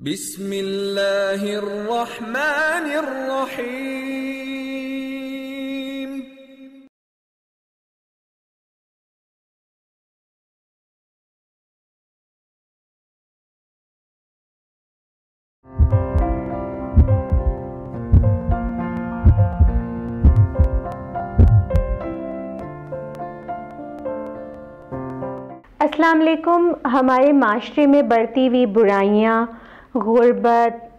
बिस्मिल्लाहिर्रहमानिर्रहीम। अस्सलाम वालेकुम। हमारे माशरे में बढ़ती हुई बुराइयाँ, गुर्बत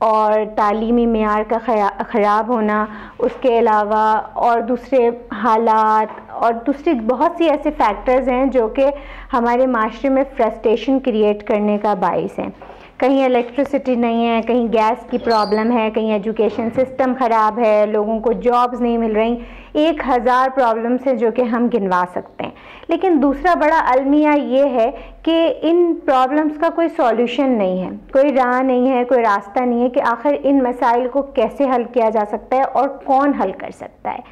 और तालीमी मेयार का ख़राब होना, उसके अलावा और दूसरे हालात और दूसरी बहुत सी ऐसे फैक्टर्स हैं जो कि हमारे माशरे में फ्रस्ट्रेशन क्रिएट करने का बाइस हैं। कहीं इलेक्ट्रिसिटी नहीं है, कहीं गैस की प्रॉब्लम है, कहीं एजुकेशन सिस्टम ख़राब है, लोगों को जॉब्स नहीं मिल रही। 1000 प्रॉब्लम्स हैं जो कि हम गिनवा सकते हैं। लेकिन दूसरा बड़ा अलमिया ये है कि इन प्रॉब्लम्स का कोई सॉल्यूशन नहीं है, कोई राह नहीं है, कोई रास्ता नहीं है कि आखिर इन मसाइल को कैसे हल किया जा सकता है और कौन हल कर सकता है।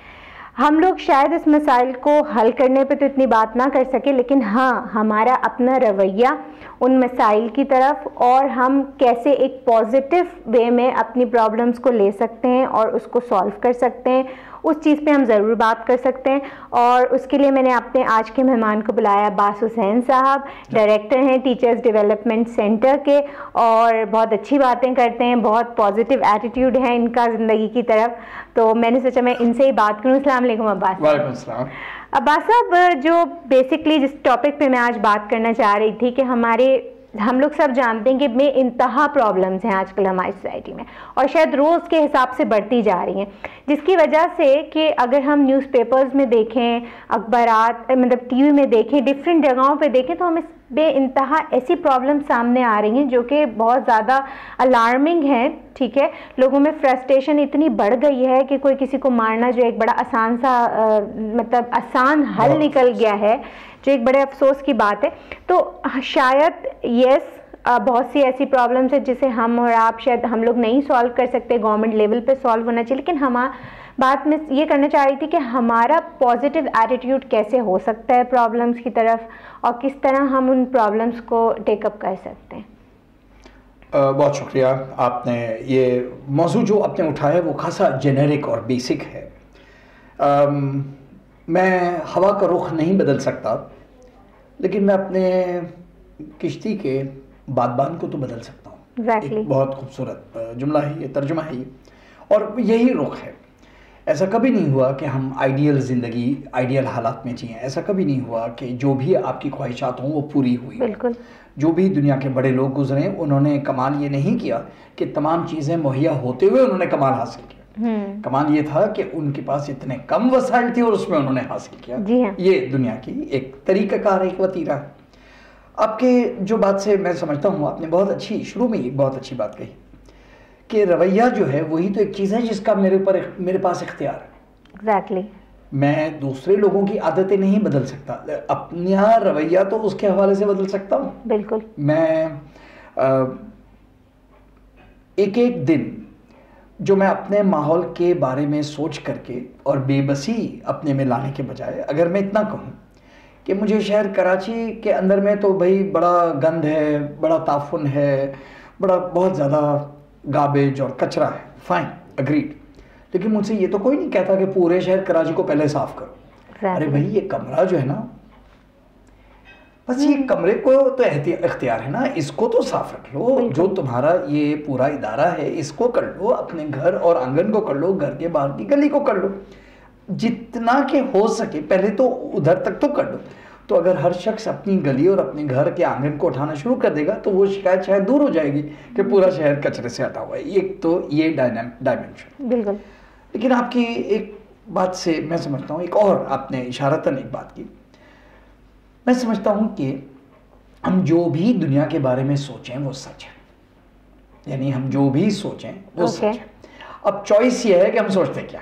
हम लोग शायद इस मसाइल को हल करने पे तो इतनी बात ना कर सके, लेकिन हाँ, हमारा अपना रवैया उन मसाइल की तरफ और हम कैसे एक पॉजिटिव वे में अपनी प्रॉब्लम्स को ले सकते हैं और उसको सॉल्व कर सकते हैं, उस चीज़ पे हम ज़रूर बात कर सकते हैं। और उसके लिए मैंने अपने आज के मेहमान को बुलाया। अब्बास हुसैन साहब डायरेक्टर हैं टीचर्स डेवलपमेंट सेंटर के और बहुत अच्छी बातें करते हैं, बहुत पॉजिटिव एटीट्यूड है इनका ज़िंदगी की तरफ। तो मैंने सोचा मैं इनसे ही बात करूँ। अस्सलाम वालेकुम अब्बास। वालेकुम अस्सलाम। अब्बास साहब, जो बेसिकली जिस टॉपिक पे मैं आज बात करना चाह रही थी कि हम लोग सब जानते हैं कि बेइंतहा प्रॉब्लम्स हैं आजकल हमारी सोसाइटी में और शायद रोज़ के हिसाब से बढ़ती जा रही हैं, जिसकी वजह से कि अगर हम न्यूज़पेपर्स में देखें, अखबारात मतलब टीवी में देखें, डिफरेंट जगहों पे देखें, तो हमें बेइंतहा ऐसी प्रॉब्लम सामने आ रही हैं जो कि बहुत ज़्यादा अलार्मिंग हैं। ठीक है, लोगों में फ्रस्ट्रेशन इतनी बढ़ गई है कि कोई किसी को मारना जो एक बड़ा आसान सा मतलब आसान हल निकल गया है, जो एक बड़े अफसोस की बात है। तो शायद बहुत सी ऐसी प्रॉब्लम्स है जिसे हम और आप शायद हम लोग नहीं सॉल्व कर सकते, गवर्नमेंट लेवल पे सॉल्व होना चाहिए। लेकिन हम बात में ये करना चाह रही थी कि हमारा पॉजिटिव एटीट्यूड कैसे हो सकता है प्रॉब्लम्स की तरफ और किस तरह हम उन प्रॉब्लम्स को टेकअप कर सकते हैं। बहुत शुक्रिया। आपने ये मौजू जो आपने उठाया है वो खासा जेनेरिक और बेसिक है। मैं हवा का रुख नहीं बदल सकता, लेकिन मैं अपने किश्ती के बादबान को तो बदल सकता हूँ। Exactly. एक बहुत खूबसूरत जुमला है ये, तर्जुमा है ये, और यही रुख है। ऐसा कभी नहीं हुआ कि हम आइडियल ज़िंदगी आइडियल हालात में जिए। ऐसा कभी नहीं हुआ कि जो भी आपकी ख्वाहिशात हों वो पूरी हुई। बिल्कुल। जो भी दुनिया के बड़े लोग गुजरे उन्होंने कमाल ये नहीं किया कि तमाम चीज़ें मुहैया होते हुए उन्होंने कमाल हासिल किया। कमाल ये था कि उनके पास इतने कम वसाइल थे और उसमें उन्होंने हासिल किया। जी हाँ। ये दुनिया की एक तरीक़ाकार, एक वतीरा है। आपके जो बात से मैं समझता हूँ, आपने बहुत अच्छी शुरू में ही बहुत अच्छी बात कही कि रवैया जो है वही तो एक चीज़ है जिसका मेरे पास इख्तियार है। एग्जैक्टली। मैं दूसरे लोगों की आदतें नहीं बदल सकता, अपना रवैया तो उसके हवाले से बदल सकता हूँ। बिल्कुल। मैं एक एक दिन जो मैं अपने माहौल के बारे में सोच करके और बेबसी अपने में लाने के बजाय अगर मैं इतना कहूँ कि मुझे शहर कराची के अंदर में तो भाई बड़ा गंद है, बड़ा ताफुन है, बहुत ज़्यादा गार्बेज और कचरा है, फाइन, अग्रीड, लेकिन मुझसे ये तो कोई नहीं कहता कि पूरे शहर कराची को पहले साफ करो। अरे भाई, ये कमरा जो है ना, बस ये कमरे को तो इख्तियार है ना, इसको तो साफ रख लो। जो तुम्हारा ये पूरा इदारा है इसको कर लो, अपने घर और आंगन को कर लो, घर के बाहर की गली को कर लो, जितना के हो सके पहले तो उधर तक तो कर लो। तो अगर हर शख्स अपनी गली और अपने घर के आंगन को उठाना शुरू कर देगा तो वो शिकायत शायद दूर हो जाएगी कि पूरा शहर कचरे से हटा हुआ है। एक तो ये डायमेंशन। बिल्कुल। लेकिन आपकी एक बात से मैं समझता हूँ, एक और आपने इशारतन एक बात की, मैं समझता हूँ कि हम जो भी दुनिया के बारे में सोचें वो सच है, यानी हम जो भी सोचें वो सच है। अब चॉइस ये है कि हम सोचते क्या।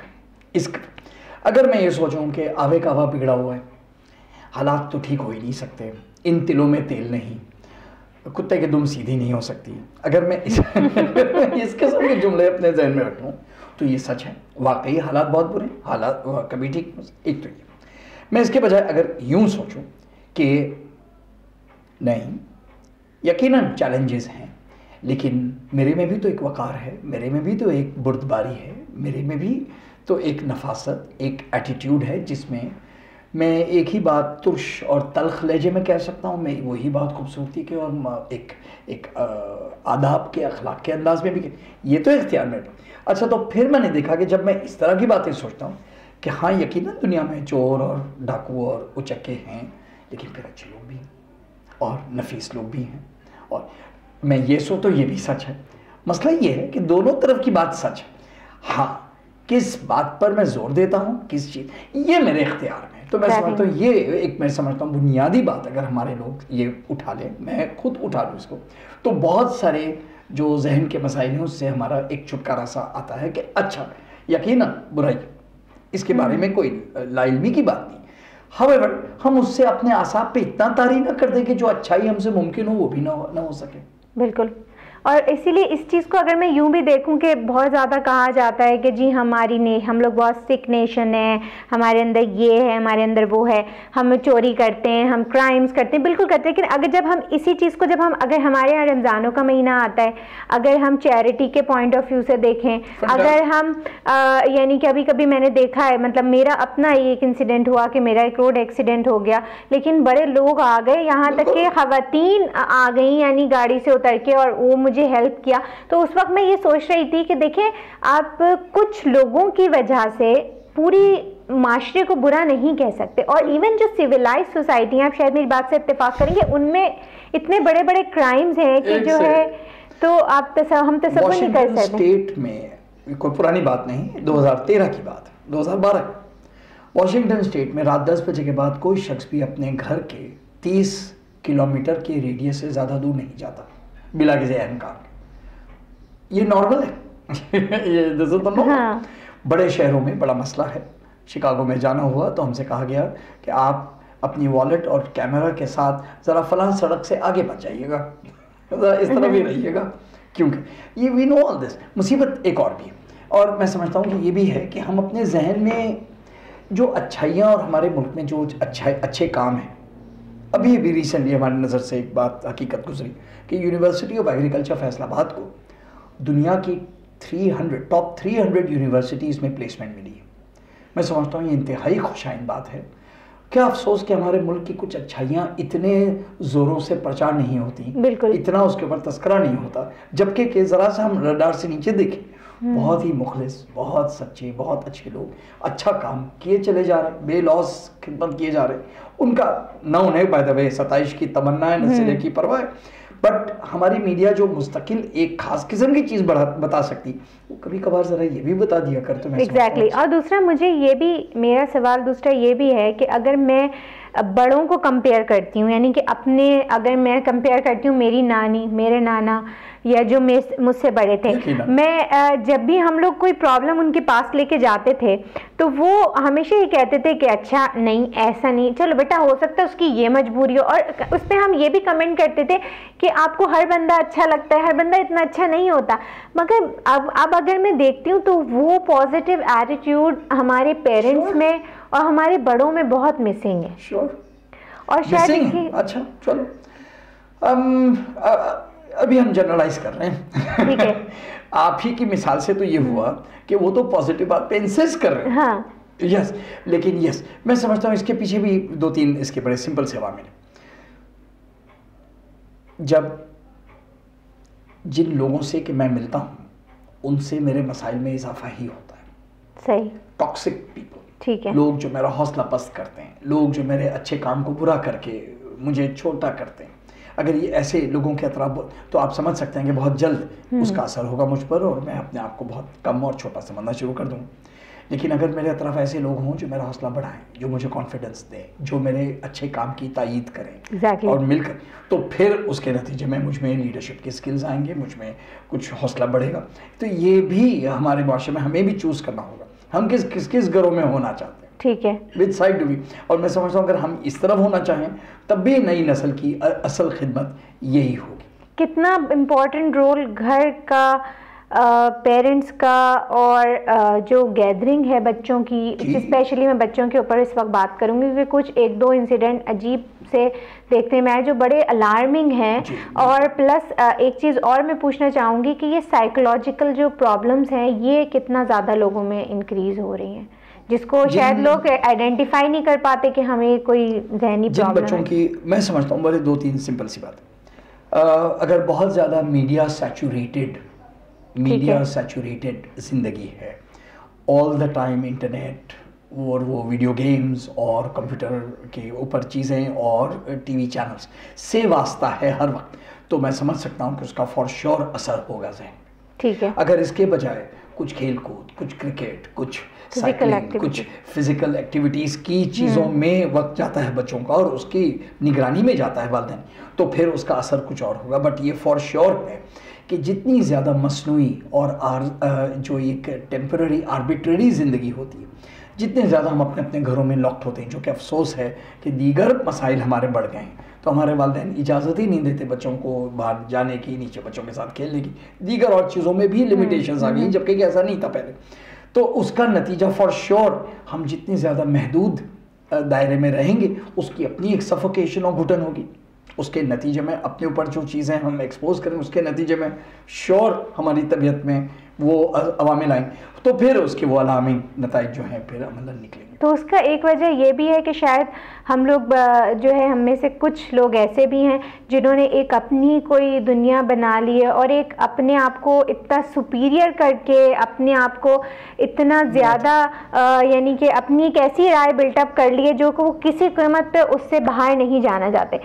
अगर मैं ये सोचूं कि आवे का हवा बिगड़ा हुआ है, हालात तो ठीक हो ही नहीं सकते, इन तिलों में तेल नहीं, कुत्ते की दुम सीधी नहीं हो सकती, अगर मैं इस किस्म के जुमले अपने जहन में रखूं तो ये सच है। वाकई हालात बहुत बुरे, हालात कभी ठीक एक तो ये। मैं इसके बजाय अगर यूं सोचूं कि नहीं, यकीनन चैलेंजेस हैं, लेकिन मेरे में भी तो एक वक़ार है, मेरे में भी तो एक बुर्दबारी है, मेरे में भी तो एक नफासत, एक एटीट्यूड है जिसमें मैं एक ही बात तुर्श और तल्ख लहजे में कह सकता हूँ, मैं वही बात खूबसूरती के और एक आदाब के अखलाक के अंदाज में भी, ये तो इख्तियार में। अच्छा, तो फिर मैंने देखा कि जब मैं इस तरह की बातें सोचता हूँ कि हाँ यकीनन दुनिया में चोर और डाकू और उचक्के हैं, लेकिन फिर अच्छे लोग भी हैं और नफीस लोग भी हैं, और मैं ये सोचता हूँ ये भी सच है। मसला ये है कि दोनों तरफ की बात सच है। हाँ, किस बात पर मैं जोर देता हूँ, किस चीज़, ये मेरे इख्तियार में है। तो मैं समझता हूँ ये एक, मैं समझता हूँ बुनियादी बात अगर हमारे लोग ये उठा लें, मैं खुद उठा लूँ इसको, तो बहुत सारे जो जहन के मसाइल हैं उससे हमारा एक छुटकारा सा आता है कि अच्छा यकीनन बुराई, इसके बारे में कोई लाइल्मी की बात नहीं। हावेवर हम उससे अपने आसाब पे इतना तारी ना कर दें कि जो अच्छाई हमसे मुमकिन हो वो भी ना हो सके। बिल्कुल। और इसीलिए इस चीज़ को अगर मैं यूं भी देखूं कि बहुत ज़्यादा कहा जाता है कि जी हम लोग बहुत सिक नेशन है, हमारे अंदर ये है, हमारे अंदर वो है, हम चोरी करते हैं, हम क्राइम्स करते हैं, बिल्कुल करते हैं। लेकिन अगर जब हम इसी चीज़ को अगर हमारे यहाँ रमज़ानों का महीना आता है, अगर हम चैरिटी के पॉइंट ऑफ व्यू से देखें, अगर हम यानी कि अभी कभी मैंने देखा है, मतलब मेरा अपना एक इंसिडेंट हुआ कि मेरा एक रोड एक्सीडेंट हो गया, लेकिन बड़े लोग आ गए, यहाँ तक कि ख़वातीन आ गई यानी गाड़ी से उतर के, और वो मुझे हेल्प किया। तो उस वक्त मैं ये सोच रही थी कि देखें, आप कुछ लोगों की वजह से पूरी माशरे को बुरा नहीं कह सकते। और इवन जो सिविलाइज सोसाइटी है, आप शायद मेरी बात से इत्तेफाक करेंगे, उनमें इतने बड़े बड़े क्राइम्स हैं कि जो है, तो हम तसव्वुर नहीं कर सकते। स्टेट में कोई पुरानी बात नहीं, 2013 की बात, 2012, वॉशिंगटन स्टेट में रात 10 बजे के बाद कोई शख्स भी अपने घर के 30 किलोमीटर के रेडियस से ज़्यादा दूर नहीं जाता बिला किसी अहम काम। ये नॉर्मल है। ये तो हाँ। बड़े शहरों में बड़ा मसला है। शिकागो में जाना हुआ तो हमसे कहा गया कि आप अपनी वॉलेट और कैमरा के साथ ज़रा फलां सड़क से आगे बच जाइएगा, ज़रा इस तरह भी रहिएगा, क्योंकि ये वी नो ऑल दिस। मुसीबत एक और भी, और मैं समझता हूँ कि ये भी है कि हम अपने जहन में जो अच्छाइयाँ और हमारे मुल्क में जो अच्छे काम हैं, अभी रिसेंटली हमारी नज़र से एक बात हकीकत गुजरी कि यूनिवर्सिटी ऑफ एग्रीकल्चर फैसलाबाद को दुनिया की टॉप 300 यूनिवर्सिटीज़ में प्लेसमेंट मिली है। मैं समझता हूँ ये इंतहाई खुशाइन बात है। क्या अफसोस कि हमारे मुल्क की कुछ अच्छाइयाँ इतने ज़ोरों से प्रचार नहीं होती, इतना उसके ऊपर तस्करा नहीं होता, जबकि कि ज़रा सा हम रडार से नीचे देखें, बहुत ही मुखलिस, बहुत सच्चे, बहुत अच्छे लोग अच्छा काम किए चले जा रहे, बेलौस खिदमत किए जा रहे। उनका न उन्हें बाय द वे सताइश की तमन्ना है, न सिरे की परवाह है, बट हमारी मीडिया जो मुस्तकिल एक खास किस्म की चीज़ बता सकती, वो कभी कभार ज़रा ये भी बता दिया कर। तो एग्जैक्टली। और दूसरा मुझे ये भी, मेरा सवाल दूसरा ये भी है कि अगर मैं बड़ों को कंपेयर करती हूँ, यानी कि अगर मैं कंपेयर करती हूँ मेरी नानी, मेरे नाना, या जो मुझसे बड़े थे, मैं जब भी हम लोग कोई प्रॉब्लम उनके पास लेके जाते थे तो वो हमेशा ये कहते थे कि अच्छा नहीं, ऐसा नहीं, चलो बेटा हो सकता है उसकी ये मजबूरी हो। और उस पर हम ये भी कमेंट करते थे कि आपको हर बंदा अच्छा लगता है, हर बंदा इतना अच्छा नहीं होता। मगर अब अगर मैं देखती हूँ तो वो पॉजिटिव एटीट्यूड हमारे पेरेंट्स में और हमारे बड़ों में बहुत मिसिंग है। और शायद अच्छा चलो, अभी हम जनरलाइज कर रहे हैं। ठीक है। आप ही की मिसाल से तो ये हुआ कि वो तो पॉजिटिव बात पे इंसिस्ट कर रहे हैं। हाँ। यस, लेकिन यस, मैं समझता हूँ इसके पीछे भी 2-3 इसके बड़े सिंपल से अवामिल हैं। जब जिन लोगों से कि मैं मिलता हूँ उनसे मेरे मसाइल में इजाफा ही होता है। सही। टॉक्सिक पीपल, ठीक है, लोग जो मेरा हौसला पस्त करते हैं, लोग जो मेरे अच्छे काम को बुरा करके मुझे छोटा करते हैं, अगर ये ऐसे लोगों के अतराफ, तो आप समझ सकते हैं कि बहुत जल्द उसका असर होगा मुझ पर और मैं अपने आप को बहुत कम और छोटा समझना शुरू कर दूँ। लेकिन अगर मेरे तरफ ऐसे लोग हों जो मेरा हौसला बढ़ाएं, जो मुझे कॉन्फिडेंस दें, जो मेरे अच्छे काम की तायीद करें और मिलकर, तो फिर उसके नतीजे में मुझ में लीडरशिप की स्किल्स आएंगे, मुझ में कुछ हौसला बढ़ेगा। तो ये भी हमारे माशरे में हमें भी चूज़ करना होगा, हम किस घरों में होना चाहते हैं। ठीक है, विद साइड टू बी। और मैं समझता हूँ अगर हम इस तरफ होना चाहें तब भी नई नस्ल की असल खिदमत यही होगी। कितना इम्पोर्टेंट रोल घर का पेरेंट्स का और जो गैदरिंग है बच्चों की, स्पेशली मैं बच्चों के ऊपर इस वक्त बात करूंगी क्योंकि कुछ एक दो इंसिडेंट अजीब से देखने में आए जो बड़े अलार्मिंग हैं। और प्लस एक चीज़ और मैं पूछना चाहूँगी कि ये साइकोलॉजिकल जो प्रॉब्लम्स हैं ये कितना ज़्यादा लोगों में इंक्रीज़ हो रही हैं, जिसको शायद लोग आइडेंटिफाई नहीं कर पाते कि हमें कोई जहनी प्रॉब्लम बच्चों की मैं समझता हूँ बड़े 2-3 सिंपल सी बात। अगर बहुत ज़्यादा मीडिया सैचुरेटेड ज़िंदगी है, ऑल द टाइम इंटरनेट और वो वीडियो गेम्स और कंप्यूटर के ऊपर चीज़ें और टीवी चैनल्स से वास्ता है हर वक्त, तो मैं समझ सकता हूँ कि उसका फॉर श्योर असर होगा ज़हन। ठीक है। अगर इसके बजाय कुछ खेल कूद, कुछ क्रिकेट, कुछ साइकिलिंग, कुछ फिजिकल एक्टिविटीज़ की चीज़ों में वक्त जाता है बच्चों का और उसकी निगरानी में जाता है वालिदैन, तो फिर उसका असर कुछ और होगा। बट ये फॉर श्योर है कि जितनी ज़्यादा मसनूई और जो एक टेम्पररी आर्बिट्ररी ज़िंदगी होती है, जितने ज़्यादा हम अपने अपने घरों में लॉक्ड होते हैं, जो कि अफसोस है कि दीगर मसाइल हमारे बढ़ गए हैं, तो हमारे वालिदैन इजाज़त ही नहीं देते बच्चों को बाहर जाने की, नीचे बच्चों के साथ खेलने की, दीगर और चीज़ों में भी लिमिटेशंस आ गई, जबकि ऐसा नहीं था पहले। तो उसका नतीजा फॉर श्योर हम जितनी ज़्यादा महदूद दायरे में रहेंगे उसकी अपनी एक सफोकेशन और घुटन होगी। उसके नतीजे में अपने ऊपर जो चीज़ें हम एक्सपोज करें उसके नतीजे में श्योर हमारी तबीयत में वो अवामिल आएंगे, तो फिर उसके वो अलार्मिंग नताइज जो हैं फिर अमलन निकलेंगे। तो उसका एक वजह ये भी है कि शायद हम लोग जो है, हम में से कुछ लोग ऐसे भी हैं जिन्होंने एक अपनी कोई दुनिया बना ली है और एक अपने आप को इतना सुपीरियर करके अपने आप को इतना ज़्यादा यानी कि अपनी एक ऐसी राय बिल्टअप कर ली है जो कि वो किसी कीमत पे उससे बाहर नहीं जाना चाहते।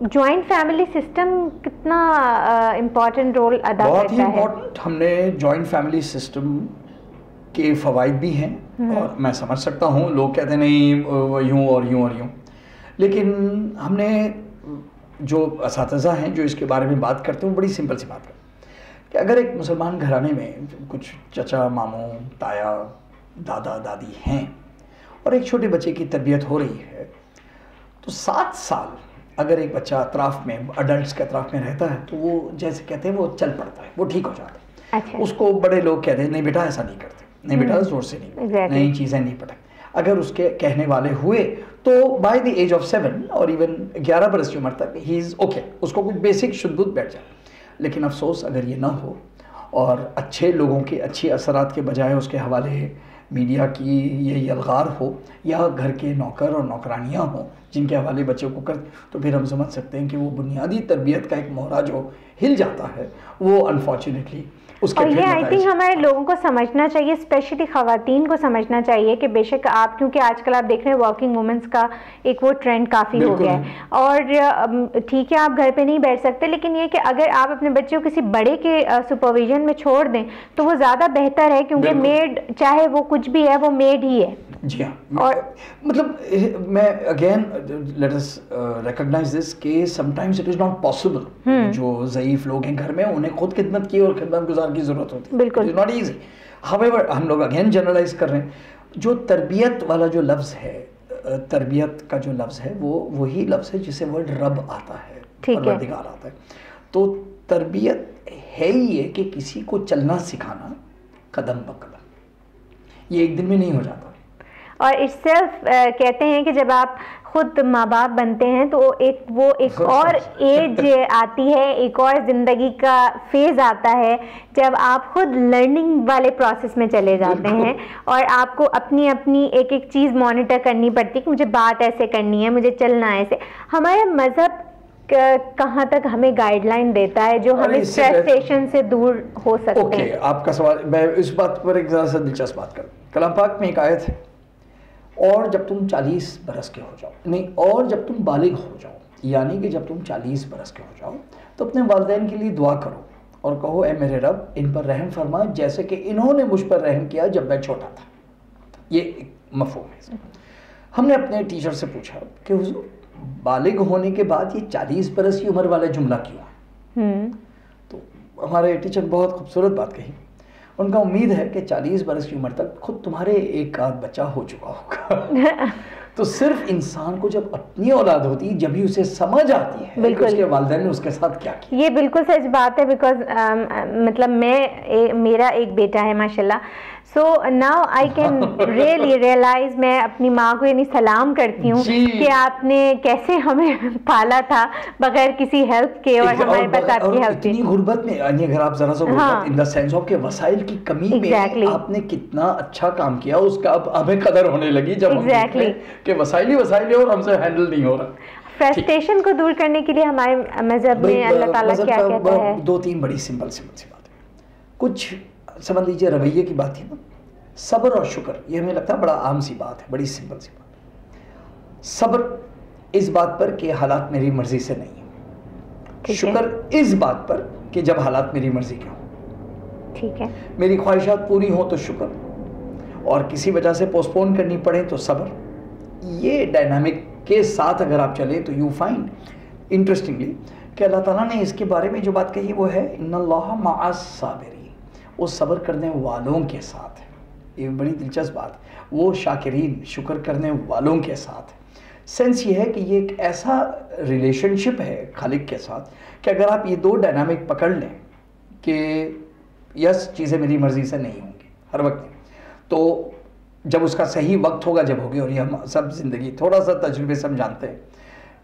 जॉइंट फैमिली सिस्टम कितना इम्पॉर्टेंट रोल अदा करता है? बहुत ही इम्पॉर्टेंट। हमने जॉइंट फैमिली सिस्टम के फ़वाइद भी हैं और मैं समझ सकता हूँ, लोग कहते नहीं यूँ और यूँ और यूँ, लेकिन हमने जो असातिज़ा हैं जो इसके बारे में बात करते हैं, बड़ी सिंपल सी बात है कि अगर एक मुसलमान घराने में कुछ चचा, मामू, ताया, दादा, दादी हैं और एक छोटे बच्चे की तरबियत हो रही है, तो 7 साल अगर एक बच्चा अतराफ़ में, अडल्ट के अतराफ़ में रहता है, तो वो जैसे कहते हैं वो चल पड़ता है, वो ठीक हो जाता है। अच्छा। उसको बड़े लोग कहते हैं नहीं बेटा ऐसा नहीं करते, नहीं बेटा जोर से नहीं, नई चीज़ें नहीं पटक। अगर उसके कहने वाले हुए तो बाय द एज ऑफ 7 और इवन 11 बरस की उम्र तक ही इज़ ओके, उसको कुछ बेसिक शुद्धबुद्ध बैठ जाए। लेकिन अफसोस अगर ये ना हो और अच्छे लोगों के अच्छे असरात के बजाय उसके हवाले मीडिया की ये यलगार हो या घर के नौकर और नौकरानियाँ हों जिनके हवाले बच्चों को कर, तो फिर हम समझ सकते हैं कि वो बुनियादी तरबियत का एक मोहरा जो हिल जाता है वो अनफॉर्चुनेटली उसके। और ये आई थिंक हमारे लोगों को समझना चाहिए, स्पेशली ख़वातीन को समझना चाहिए कि बेशक आप, क्योंकि आजकल आप देख रहे हैं वर्किंग वुमेंस का एक वो ट्रेंड काफ़ी हो गया है और ठीक है आप घर पे नहीं बैठ सकते, लेकिन ये कि अगर आप अपने बच्चे को किसी बड़े के सुपरविजन में छोड़ दें तो वो ज़्यादा बेहतर है, क्योंकि मेड चाहे वो कुछ भी है वो मेड ही है। जी हाँ, और मतलब मैं again let us recognize this कि sometimes it is not possible. जो ज़ईफ़ लोग हैं घर में उन्हें खुद खिदमत की और खिदमत गुजार की ज़रूरत होती है, बिल्कुल it is not easy. However हम लोग अगेन जनरलाइज कर रहे हैं, जो तरबियत वाला जो लफ्ज़ है, तरबियत का जो लफ्ज़ है वो वही लफ्ज़ है जिसे वर्ड रब आता है, परवरदिगार आता है। तो तरबियत है ही ये कि किसी को चलना सिखाना कदम ब कदम, ये एक दिन में नहीं हो जाता। और इट्सेल्फ कहते हैं कि जब आप खुद माँ बाप बनते हैं तो एक और एज आती है, एक और ज़िंदगी का फेज़ आता है जब आप खुद लर्निंग वाले प्रोसेस में चले जाते हैं और आपको अपनी अपनी एक एक चीज़ मॉनिटर करनी पड़ती है कि मुझे बात ऐसे करनी है, मुझे चलना है ऐसे। हमारा मज़हब कहाँ तक हमें गाइडलाइन देता है जो हमें फ्रस्ट्रेशन से दूर हो सकते हैं? आपका सवाल, मैं इस बात पर एक ज़रा सा दिलचस्प बात करूँ। कलाम पाक में एक आयत है, और जब तुम 40 बरस के हो जाओ, नहीं, और जब तुम बालिग हो जाओ, यानी कि जब तुम 40 बरस के हो जाओ तो अपने वालिदैन के लिए दुआ करो और कहो ए मेरे रब इन पर रहम फरमा जैसे कि इन्होंने मुझ पर रहम किया जब मैं छोटा था। ये एक मफ़हूम है। हमने अपने टीचर से पूछा कि हुजूर बालिग होने के बाद ये 40 बरस की उम्र वाला जुमला क्यों है? तो हमारे टीचर बहुत खूबसूरत बात कही। उनका उम्मीद है कि 40 बरस की उम्र तक खुद तुम्हारे एक आध बच्चा हो चुका होगा तो सिर्फ इंसान को जब अपनी औलाद होती है जब भी उसे समझ आती है कि उसके वालिदैन ने उसके साथ क्या किया। ये बिल्कुल सच बात है, बिकॉज मतलब मेरा एक बेटा है माशाल्लाह, so now I can really realize, मैं अपनी माँ को यानी सलाम करती हूँ कि आपने कैसे हमें पाला था बगैर किसी हेल्प के, और हमारे पास आपकी हेल्प थी। इतनी गुर्बत में, यानी अगर आप जरा सा गुर्बत इन द सेंस ऑफ के वसाइल की कमी में आपने कितना अच्छा काम किया, उसका अब हमें कदर होने लगी जब हम देखते हैं कि वसाइल ही और हमसे हैंडल नहीं हो रहा। फ्रस्ट्रेशन को दूर करने के लिए हमारे मजहब में अल्लाह ताला क्या कहता है? दो तीन बड़ी सिंपल सी बात है। कुछ समझ लीजिए रवैये की बात थी ना, सब्र और शुक्र, ये हमें लगता है बड़ा आम सी बात है, बड़ी सिंपल सी बात। सब्र इस बात पर कि हालात मेरी मर्जी से नहीं है, शुक्र इस बात पर कि जब हालात मेरी मर्जी के हों। ठीक है, मेरी ख्वाहिशात पूरी हों तो शुक्र, और किसी वजह से पोस्टपोन करनी पड़े तो सब्र। ये डायनामिक के साथ अगर आप चले तो यू फाइंड इंटरेस्टिंगली कि अल्लाह ताला ने इसके बारे में जो बात कही वो है इन्नल्लाह मअस साबिरीन, वो सब्र करने वालों के साथ है। ये बड़ी दिलचस्प बात, वो शाकिरीन, शुक्र करने वालों के साथ है। सेंस ये है कि ये एक ऐसा रिलेशनशिप है खालिक के साथ कि अगर आप ये दो डायनामिक पकड़ लें कि यस चीज़ें मेरी मर्ज़ी से नहीं होंगी हर वक्त, तो जब उसका सही वक्त होगा जब होगी, और ये हम सब ज़िंदगी थोड़ा सा तजुर्बे से हम जानते हैं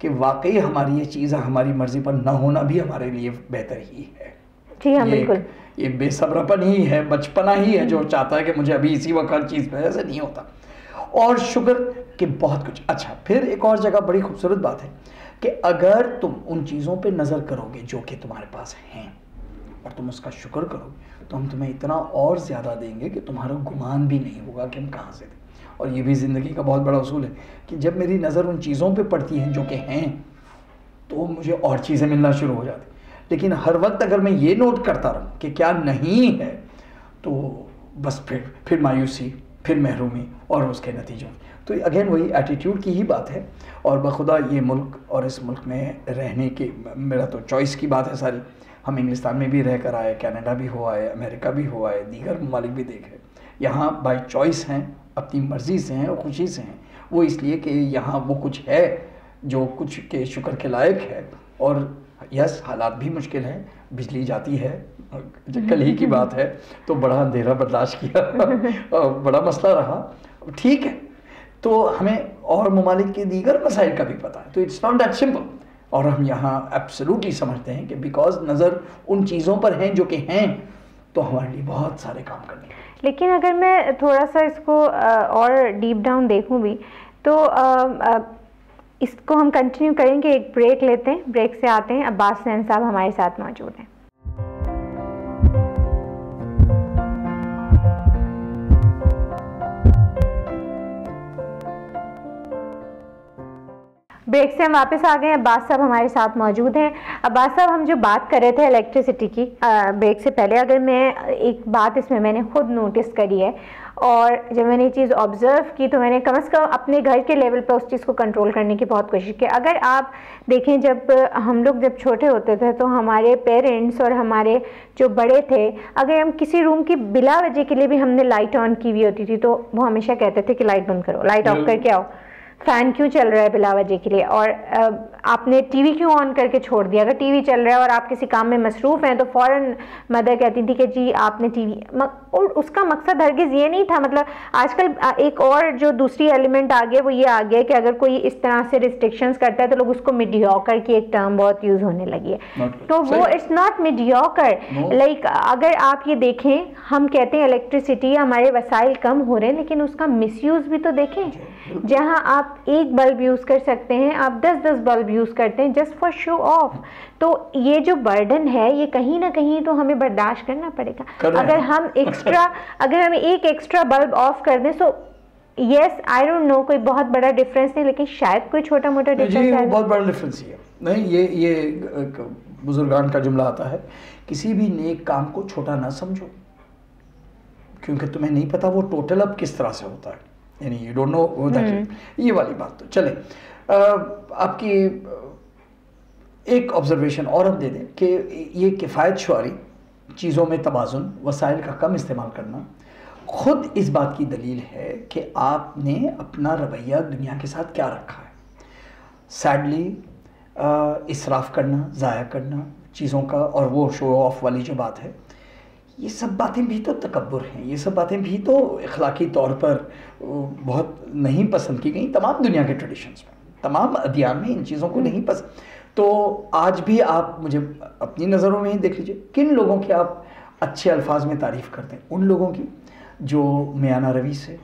कि वाकई हमारी ये चीज़ हमारी मर्ज़ी पर ना होना भी हमारे लिए बेहतर ही है। जी हाँ, बिल्कुल। ये बेसब्रपन ही है, बचपना ही है जो चाहता है कि मुझे अभी इसी वक्त हर चीज़ पे, ऐसे नहीं होता। और शुक्र कि बहुत कुछ अच्छा। फिर एक और जगह बड़ी खूबसूरत बात है कि अगर तुम उन चीज़ों पे नज़र करोगे जो कि तुम्हारे पास हैं और तुम उसका शुक्र करोगे तो हम तुम्हें इतना और ज़्यादा देंगे कि तुम्हारा गुमान भी नहीं होगा कि हम कहाँ से दें। और ये भी ज़िंदगी का बहुत बड़ा उसूल है कि जब मेरी नज़र उन चीज़ों पे पड़ती है जो कि हैं तो मुझे और चीज़ें मिलना शुरू हो जाती। लेकिन हर वक्त अगर मैं ये नोट करता रहूँ कि क्या नहीं है तो बस फिर मायूसी, फिर महरूमी और उसके नतीजों। तो अगेन वही एटीट्यूड की ही बात है। और बखुदा ये मुल्क और इस मुल्क में रहने की, मेरा तो चॉइस की बात है सारी। हम इंग्लिस्तान में भी रह कर आए, कनाडा भी हुआ है, अमेरिका भी हुआ है, दीगर ममालिक भी देखे। यहाँ बाई चॉइस हैं, अपनी मर्ज़ी से हैं और खुशी से हैं। वो इसलिए कि यहाँ वो कुछ है जो कुछ के शुक्र के लायक है। और यस हालात भी मुश्किल हैं, बिजली जाती है, कल ही की बात है तो बड़ा अंधेरा बर्दाश्त किया बड़ा मसला रहा, ठीक है। तो हमें और ममालिक के दीगर मसाइल का भी पता है, तो इट्स नॉट दैट सिंपल। और हम यहाँ एब्सोल्युटली समझते हैं कि बिकॉज नज़र उन चीज़ों पर हैं जो कि हैं तो हमारे लिए बहुत सारे काम करने हैं। लेकिन अगर मैं थोड़ा सा इसको और डीप डाउन देखूँ भी तो इसको हम कंटिन्यू करेंगे। एक ब्रेक लेते हैं, ब्रेक से आते हैं। अब्बास नैन साहब हमारे साथ मौजूद हैं। ब्रेक से हम वापस आ गए हैं। अब्बास साहब हमारे साथ मौजूद हैं। अब्बास साहब, हम जो बात कर रहे थे इलेक्ट्रिसिटी की ब्रेक से पहले, अगर मैं एक बात इसमें मैंने खुद नोटिस करी है और जब मैंने ये चीज़ ऑब्ज़र्व की तो मैंने कम से कम अपने घर के लेवल पर उस चीज़ को कंट्रोल करने की बहुत कोशिश की। अगर आप देखें, जब हम लोग जब छोटे होते थे तो हमारे पेरेंट्स और हमारे जो बड़े थे, अगर हम किसी रूम की बिला वजह के लिए भी हमने लाइट ऑन की हुई होती थी तो वो हमेशा कहते थे कि लाइट बंद करो, लाइट ऑफ करके आओ, फ़ैन क्यों चल रहा है बिला वजह के लिए, और आपने टीवी क्यों ऑन करके छोड़ दिया। अगर टीवी चल रहा है और आप किसी काम में मसरूफ़ हैं तो फ़ौरन मदर कहती थी कि जी आपने टीवी, और उसका मकसद हरगिज़ ये नहीं था। मतलब आजकल एक और जो दूसरी एलिमेंट आ गया वो ये आ गया कि अगर कोई इस तरह से रिस्ट्रिक्शंस करता है तो लोग उसको मीडियोकर की एक टर्म बहुत यूज़ होने लगी है। तो वो इट्स नॉट मीडियोकर। लाइक अगर आप ये देखें, हम कहते हैं इलेक्ट्रिसिटी, हमारे वसाइल कम हो रहे हैं, लेकिन उसका मिसयूज़ भी तो देखें। जहाँ आप एक बल्ब यूज़ कर सकते हैं, आप 10-10 बल्ब यूज़ करते हैं जस्ट फॉर शो ऑफ। तो ये जो बर्डन है ये कहीं ना कहीं तो हमें बर्दाश्त करना पड़ेगा। अगर हम एक एक्स्ट्रा बल्ब ऑफ कर दें तो यस आई डोंट नो कोई बहुत बड़ा डिफरेंस नहीं, लेकिन शायद कोई छोटा मोटा डिफरेंस है। बहुत बड़ा डिफरेंस ही है। नहीं, ये बुजुर्गान का जुमला आता है, किसी भी नेक काम को छोटा ना समझो क्योंकि तुम्हें नहीं पता वो टोटल अब किस तरह से होता है, यानी यू डोंट नो दैट। ये वाली बात तो चले। आपकी एक ऑब्जर्वेशन और हम दे दें कि ये किफ़ायत शुआरी, चीज़ों में तवाज़ुन, वसाइल का कम इस्तेमाल करना खुद इस बात की दलील है कि आपने अपना रवैया दुनिया के साथ क्या रखा है। सैडली इसराफ करना, ज़ाया करना चीज़ों का, और वो शो ऑफ वाली जो बात है, ये सब बातें भी तो तकब्बुर हैं, ये सब बातें भी तो अखलाकी तौर पर बहुत नहीं पसंद की गई तमाम दुनिया के ट्रेडिशंस में, तमाम अदियान में इन चीज़ों को नहीं पसंद। तो आज भी आप मुझे अपनी नज़रों में ही देख लीजिए, किन लोगों की आप अच्छे अल्फाज में तारीफ़ करते हैं? उन लोगों की जो मियाना रवि से,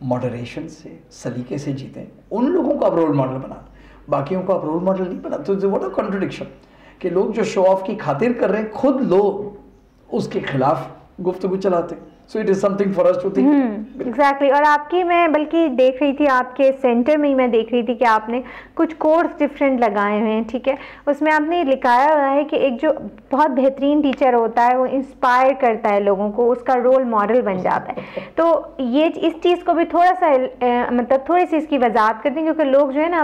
मॉडरेशन से, सलीके से जीते हैं, उन लोगों को आप रोल मॉडल बना, बाकियों को आप रोल मॉडल नहीं बना। तो व्हाट अ कॉन्ट्रडिक्शन कि लोग जो शो ऑफ की खातिर कर रहे हैं, खुद लोग उसके खिलाफ गुफ्तगू चलाते हैं। So it is something for us to think. Exactly. और आपकी, मैं बल्कि देख रही थी आपके सेंटर में ही, मैं देख रही थी कि आपने कुछ कोर्स डिफरेंट लगाए हुए हैं, ठीक है। उसमें आपने लिखाया हुआ है कि एक जो बहुत बेहतरीन टीचर होता है वो इंस्पायर करता है लोगों को, उसका रोल मॉडल बन जाता है। तो ये इस चीज़ को भी थोड़ा सा मतलब थोड़ी सी इसकी वजाहत करते हैं, क्योंकि लोग जो है ना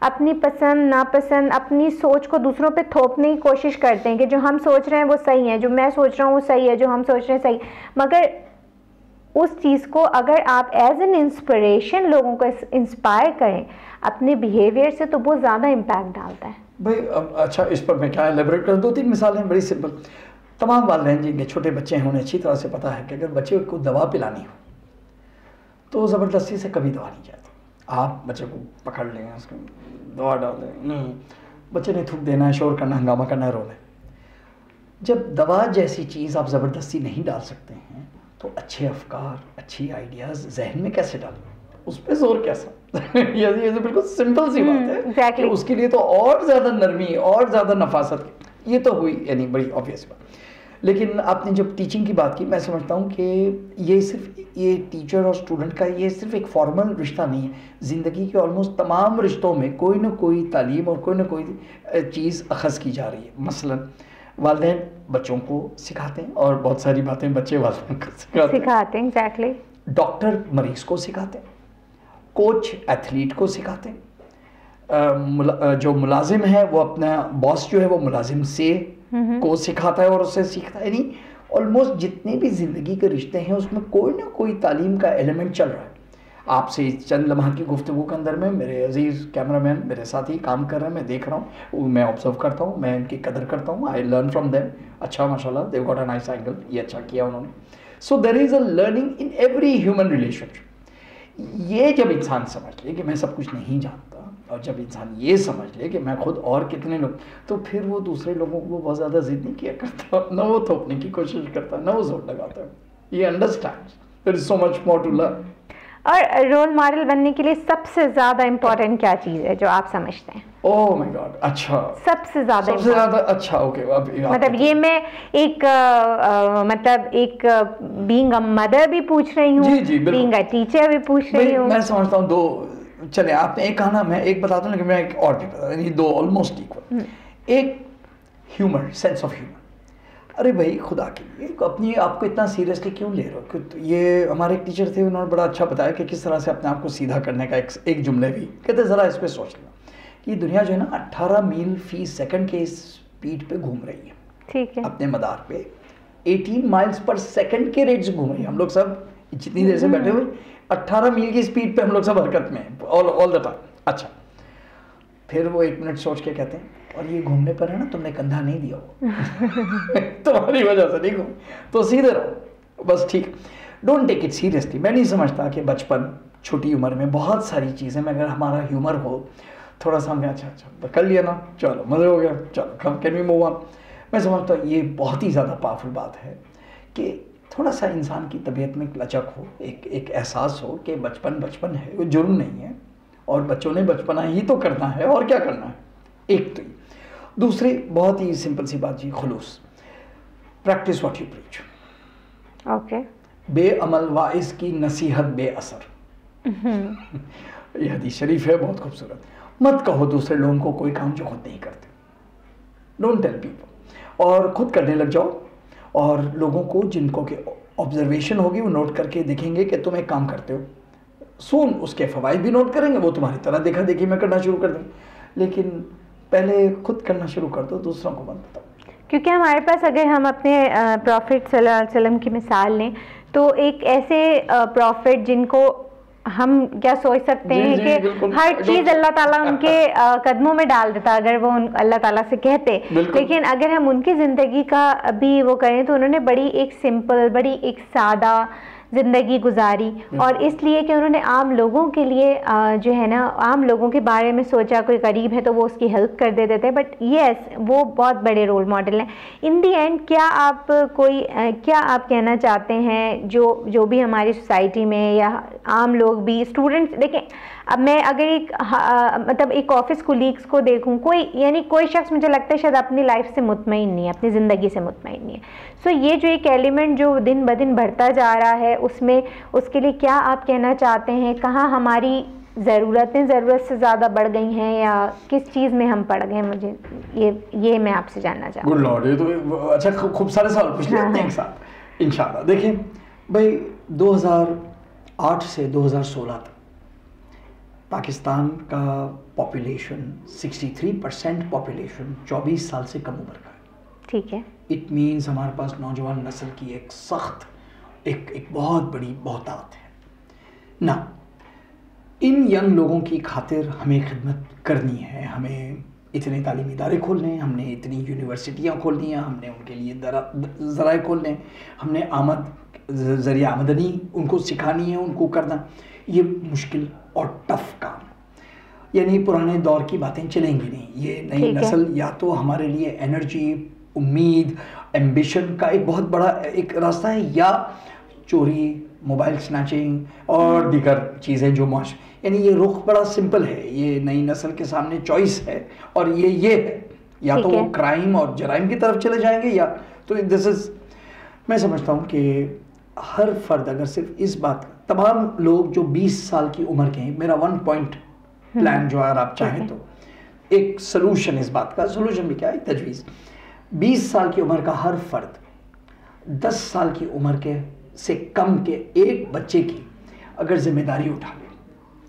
अपनी पसंद नापसंद, अपनी सोच को दूसरों पर थोपने की कोशिश करते हैं कि जो हम सोच रहे हैं वो सही है, जो मैं सोच रहा हूँ वो सही है, जो हम सोच रहे हैं सही। मगर उस चीज़ को अगर आप एज एन इंस्पिरेशन लोगों को इंस्पायर करें अपने बिहेवियर से, तो बहुत ज़्यादा इम्पैक्ट डालता है भाई। अच्छा, इस पर मैं क्या एलेबरेट करूँ? 2-3 मिसालें बड़ी सिंपल। तमाम वालिदैन जिनके छोटे बच्चे हैं उन्हें अच्छी तरह से पता है कि अगर बच्चे को दवा पिलानी हो तो ज़बरदस्ती से कभी दवा नहीं जाती। आप बच्चे को पकड़ लें, उसको दवा डाल दें, नहीं, बच्चे ने थूक देना है, शोर करना, हंगामा करना है, रोना है। जब दवा जैसी चीज़ आप ज़बरदस्ती नहीं डाल सकते हैं तो अच्छे अफकार, अच्छी आइडियाज़ जहन में कैसे डालें? उस पर जोर कैसा? ये तो बिल्कुल सिंपल सी बात है। exactly. कि उसके लिए तो और ज़्यादा नरमी और ज़्यादा नफासत, ये तो हुई यानी बड़ी ऑब्वियस बात। लेकिन आपने जब टीचिंग की बात की, मैं समझता हूँ कि ये सिर्फ ये टीचर और स्टूडेंट का ये सिर्फ एक फॉर्मल रिश्ता नहीं है। ज़िंदगी के ऑलमोस्ट तमाम रिश्तों में कोई ना कोई तालीम और कोई ना कोई चीज़ अखज़ की जा रही है। मसलन वालिदैन बच्चों को सिखाते हैं और बहुत सारी बातें बच्चे वालिदैन को सिखाते हैं। एग्जैक्टली। डॉक्टर मरीज को सिखाते हैं, कोच एथलीट को सिखाते हैं, जो मुलाजिम है वो अपना बॉस जो है वो मुलाजिम से को सिखाता है और उससे सीखता है। यानी ऑलमोस्ट जितने भी ज़िंदगी के रिश्ते हैं उसमें कोई ना कोई तालीम का एलिमेंट चल रहा है। आपसे चंद लम्हा की गुफ्तगू के अंदर में मेरे अजीज़ कैमरामैन मेरे साथ ही काम कर रहे हैं, मैं देख रहा हूँ, मैं ऑब्जर्व करता हूँ, मैं इनकी कदर करता हूँ, आई लर्न फ्रॉम देम। अच्छा माशाल्लाह, they got a nice angle, ये अच्छा किया उन्होंने। So there is a learning in every human relationship. ये जब इंसान समझ ले कि मैं सब कुछ नहीं जानता, और जब इंसान ये समझ ले कि मैं खुद और कितने लोग, तो फिर वो दूसरे लोगों को बहुत ज़्यादा जिद नहीं किया करता, ना वो थोपने की कोशिश करता, ना वो जोर लगाता है। ये understand there is so much more to learn. और रोल मॉडल बनने के लिए सबसे ज़्यादा इम्पोर्टेंट क्या चीज़ है जो आप समझते हैं? ओह माय गॉड, अच्छा, सबसे ज़्यादा अच्छा, ओके। अब मतलब ये मैं एक मतलब एक बीइंग अ मदर भी पूछ रही हूँ, बीइंग अ टीचर भी पूछ रही हूँ। मैं समझता हूँ दो, चले आपने एक कहा ना, मैं एक बताता हूँ, लेकिन मैं एक और भी बता, यानी दो ऑलमोस्ट इक्वल। एक ह्यूमर, सेंस ऑफ ह्यूमर। अरे भाई खुदा के लिए अपनी आपको इतना सीरियसली क्यों ले रहे हो? ये हमारे एक टीचर थे, उन्होंने बड़ा अच्छा बताया कि किस तरह से अपने आप को सीधा करने का एक जुमले भी कहते, ज़रा इस पर सोच लेना कि ये दुनिया जो है ना 18 मील फी सेकंड के स्पीड पे घूम रही है, ठीक है, अपने मदार पे 18 माइल्स पर सेकंड के रेट से घूम रही है। हम लोग सब जितनी देर से बैठे हुए 18 मील की स्पीड पे हम लोग सब हरकत में ऑल द टाइम। अच्छा, फिर वो 1 मिनट सोच के कहते हैं, और ये घूमने पर है ना, तुमने कंधा नहीं दिया हो तुम्हारी वजह से नहीं घूम, तो सीधे रहो बस, ठीक। Don't take it seriously. मैं नहीं समझता कि बचपन, छोटी उम्र में बहुत सारी चीज़ें में अगर हमारा ह्यूमर हो थोड़ा सा, हमें अच्छा तो कर लिया ना, चलो मज़े हो गया, चलो come can we move on. मैं समझता हूँ ये बहुत ही ज़्यादा पावरफुल बात है कि थोड़ा सा इंसान की तबीयत में एक लचक हो, एक एहसास हो कि बचपन बचपन है, वो जुर्म नहीं है, और बच्चों ने बचपना ही तो करना है, और क्या करना है। एक तो दूसरी बहुत ही सिंपल सी बात जी, खुलूस, practice what you preach. Okay. बेअमल वाइज की नसीहत बेअसर। ये हदीस शरीफ है, बहुत खूबसूरत। मत कहो दूसरे लोगों को कोई काम जो खुद नहीं करते। डोंट टेल पीपल, और खुद करने लग जाओ, और लोगों को जिनको के ऑब्जर्वेशन होगी वो नोट करके देखेंगे कि तुम एक काम करते हो, सून उसके फ़वाइद भी नोट करेंगे, वो तुम्हारी तरह देखा देखी में करना शुरू कर देंगे। लेकिन पहले खुद करना शुरू कर दो, दूसरों को मत बताओ। क्योंकि हमारे पास, अगर हम अपने प्रॉफिट सल्लल्लाहु अलैहि वसल्लम की मिसाल लें, तो एक ऐसे प्रॉफिट जिनको हम क्या सोच सकते हैं कि हर चीज़ अल्लाह ताला उनके कदमों में डाल देता अगर वो अल्लाह ताला से कहते, लेकिन अगर हम उनकी ज़िंदगी का अभी वो करें तो उन्होंने बड़ी एक सिंपल, बड़ी एक सादा ज़िंदगी गुजारी, और इसलिए कि उन्होंने आम लोगों के लिए जो है ना, आम लोगों के बारे में सोचा, कोई गरीब है तो वो उसकी हेल्प कर देते थे। बट येस, वो बहुत बड़े रोल मॉडल हैं। इन दी एंड क्या आप कहना चाहते हैं जो भी हमारी सोसाइटी में या आम लोग भी, स्टूडेंट्स, देखें अब मैं अगर मतलब एक ऑफिस कोलीग्स को देखूं, कोई शख्स मुझे लगता है शायद अपनी लाइफ से मुतमईन नहीं है, अपनी ज़िंदगी से मुतमईन नहीं है। सो ये जो एक एलिमेंट जो दिन ब दिन बढ़ता जा रहा है, उसके लिए क्या आप कहना चाहते हैं? कहाँ हमारी ज़रूरतें ज़रूरत से ज़्यादा बढ़ गई हैं या किस चीज़ में हम पड़ गए? मुझे ये मैं आपसे जानना चाहती हूँ। गुड लॉर्ड, ये तो अच्छा खूब सारे सवाल पूछ लिए एक साथ इंशाल्लाह। देखिए भाई, 2008 से 2016 तक पाकिस्तान का पॉपुलेशन 63% पॉपुलेशन 24 साल से कम उम्र का है। ठीक है। इट मीन्स हमारे पास नौजवान नस्ल की एक सख्त एक बहुत बड़ी बहुतात है ना। इन यंग लोगों की खातिर हमें खिदमत करनी है, हमें इतने तालीमी इदारे खोलने हैं, हमने इतनी यूनिवर्सिटियाँ खोलनी हैं, हमने उनके लिए ज़राए खोलने हैं, हमने ज़रिया आमदनी उनको सिखानी है, उनको करना। ये मुश्किल और टफ काम, यानी पुराने दौर की बातें चलेंगी नहीं। ये नई नस्ल या तो हमारे लिए एनर्जी, उम्मीद, एम्बिशन का एक बहुत बड़ा एक रास्ता है, या चोरी, मोबाइल स्नैचिंग और दीगर चीज़ें जो यानी ये रुख बड़ा सिंपल है। ये नई नस्ल के सामने चॉइस है और ये है, या तो वो क्राइम और जराइम की तरफ चले जाएंगे, या तो दिस इज़, मैं समझता हूँ कि हर फर्द अगर सिर्फ इस बात, तमाम लोग जो 20 साल की उम्र के हैं, मेरा 1 पॉइंट प्लान जो अगर आप चाहें तो एक सलूशन, इस बात का सलूशन भी क्या है, तजवीज़। 20 साल की उम्र का हर फर्द 10 साल की उम्र के से कम के एक बच्चे की अगर जिम्मेदारी उठा ले,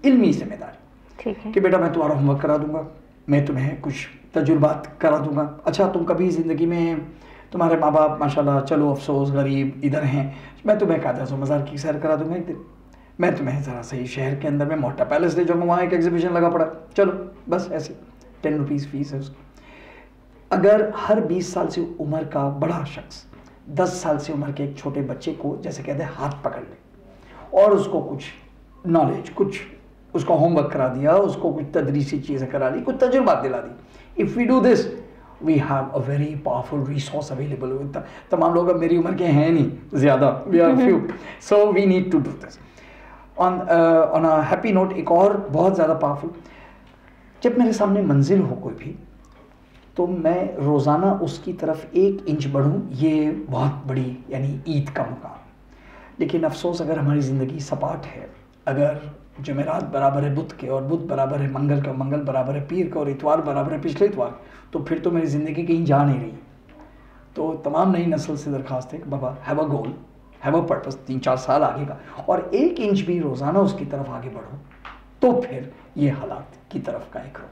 इल्मी जिम्मेदारी, ठीक है, कि बेटा मैं तुम्हारा होमवर्क करा दूंगा, मैं तुम्हें कुछ तजुर्बात करा दूंगा, अच्छा तुम कभी ज़िंदगी में, तुम्हारे माँ बाप माशाल्लाह, चलो अफसोस गरीब इधर हैं, मैं तुम्हें कायदा मज़ार की सैर करा दूंगा एक दिन, मैं तुम्हें ज़रा सही शहर के अंदर में मोटा पैलेस ले जाऊँगा, वहाँ एक एग्जीबिशन लगा पड़ा, चलो बस ऐसे 10 रुपीज़ फीस है उसकी। अगर हर 20 साल से उम्र का बड़ा शख्स 10 साल से उम्र के एक छोटे बच्चे को जैसे कहते हैं हाथ पकड़ ले और उसको कुछ नॉलेज, कुछ उसको होमवर्क करा दिया, उसको कुछ तदरीसी चीज़ें करा दी, कुछ तजुर्बात दिला दी, if we do this we have a very powerful resource available. तमाम लोग अब मेरी उम्र के हैं नहीं ज़्यादा, we are few, so we need to do this. On a happy note, एक और बहुत ज़्यादा पावरफुल, जब मेरे सामने मंजिल हो कोई भी, तो मैं रोज़ाना उसकी तरफ 1 इंच बढ़ूँ, ये बहुत बड़ी यानी ईद का मुकाम। लेकिन अफसोस अगर हमारी ज़िंदगी सपाट है, अगर जुमेरात बराबर है बुध के और बुध बराबर है मंगल का, मंगल बराबर है पीर का और इतवार बराबर है पिछले इतवार, तो फिर तो मेरी ज़िंदगी कहीं जा नहीं रही। तो तमाम नई नस्ल से दरख्वास्त है कि बाबा have a goal, have a purpose, 3-4 साल आगे का, और 1 इंच भी रोज़ाना उसकी तरफ आगे बढ़ो, तो फिर ये हालात की तरफ का एक रुख।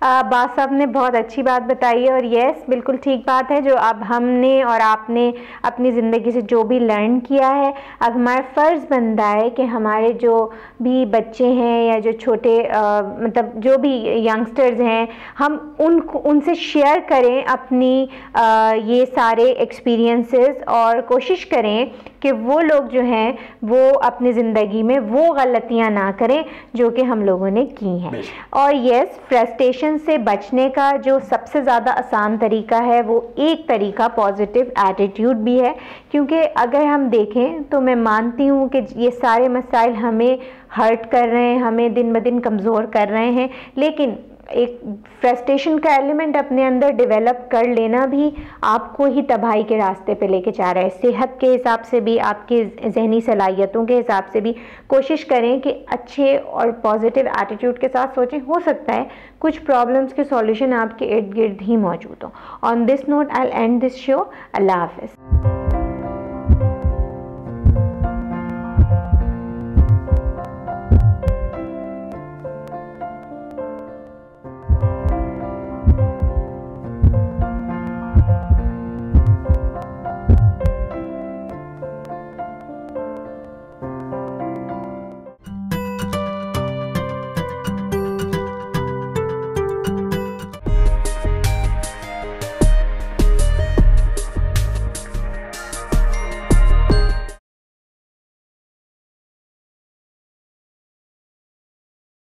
बात साहब ने बहुत अच्छी बात बताई है, और यस बिल्कुल ठीक बात है जो अब हमने और आपने अपनी ज़िंदगी से जो भी लर्न किया है, अब हमारा फ़र्ज़ बनता है कि हमारे जो भी बच्चे हैं या जो छोटे मतलब जो भी यंगस्टर्स हैं, हम उनसे शेयर करें अपनी ये सारे एक्सपीरियंसेस, और कोशिश करें कि वो लोग जो हैं वो अपनी ज़िंदगी में वो गलतियां ना करें जो कि हम लोगों ने की हैं। और यस, फ्रस्ट्रेशन से बचने का जो सबसे ज़्यादा आसान तरीका है, वो एक तरीका पॉजिटिव एटीट्यूड भी है, क्योंकि अगर हम देखें तो मैं मानती हूँ कि ये सारे मसाइल हमें हर्ट कर रहे हैं, हमें दिन ब दिन कमज़ोर कर रहे हैं, लेकिन एक फ्रस्ट्रेशन का एलिमेंट अपने अंदर डेवलप कर लेना भी आपको ही तबाही के रास्ते पे लेके जा रहा है। सेहत के हिसाब से भी, आपकी जहनी सलाहियतों के हिसाब से भी कोशिश करें कि अच्छे और पॉजिटिव एटीट्यूड के साथ सोचें। हो सकता है कुछ प्रॉब्लम्स के सॉल्यूशन आपके इर्द गिर्द ही मौजूद हो। On this note I will end this show. अल्लाह हाफ़िज़।